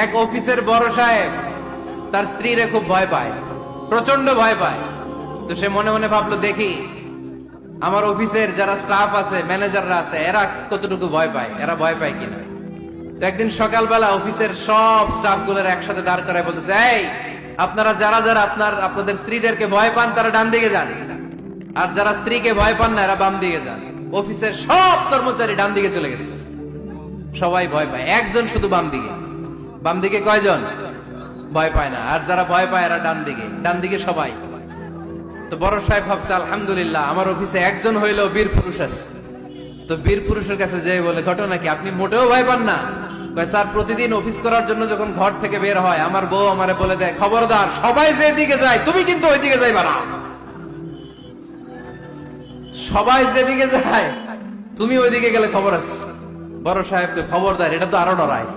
এক অফিসের বড় সাহেব তার স্ত্রীরে খুব ভয় পায়, প্রচন্ড ভয় পায়। তো সে মনে মনে ভাবলো, দেখি আমার অফিসের যারা স্টাফ আছে, ম্যানেজাররা আছে, এরা কতটুকু ভয় পায়, এরা ভয় পায় কিনা। তো একদিন সকালবেলা অফিসের সব স্টাফ গুলোর একসাথে দাঁড় করায় বলতেছে, এই আপনারা যারা যারা আপনাদের স্ত্রীদেরকে ভয় পান তারা ডান দিকে যান, আর যারা স্ত্রীকে ভয় পান না এরা বাম দিকে যান। অফিসের সব কর্মচারী ডান দিকে চলে গেছে, সবাই ভয় পায়, একজন শুধু বাম দিকে। বাম দিকে কয়জন ভয় পায় না, আর যারা ভয় পায় এরা ডান দিকে, ডান দিকে সবাই। তো বড় সাহেব ভাবছে, আলহামদুলিল্লাহ আমার অফিসে একজন হইলেও বীর পুরুষ আছে। তো বীর পুরুষের কাছে যেয়ে বলে, ঘটনা কি, আপনি মোটেও ভয় পান না? কয়, স্যার প্রতিদিন অফিস করার জন্য যখন ঘর থেকে বের হয় আমার বউ আমারে বলে দেয়, খবরদার সবাই যেদিকে যায় তুমি কিন্তু ওইদিকে যাইবা না, সবাই যেদিকে যায় তুমি ওইদিকে গেলে খবর আছে। বড় সাহেব, খবরদার, এটা তো আরো ডরায়।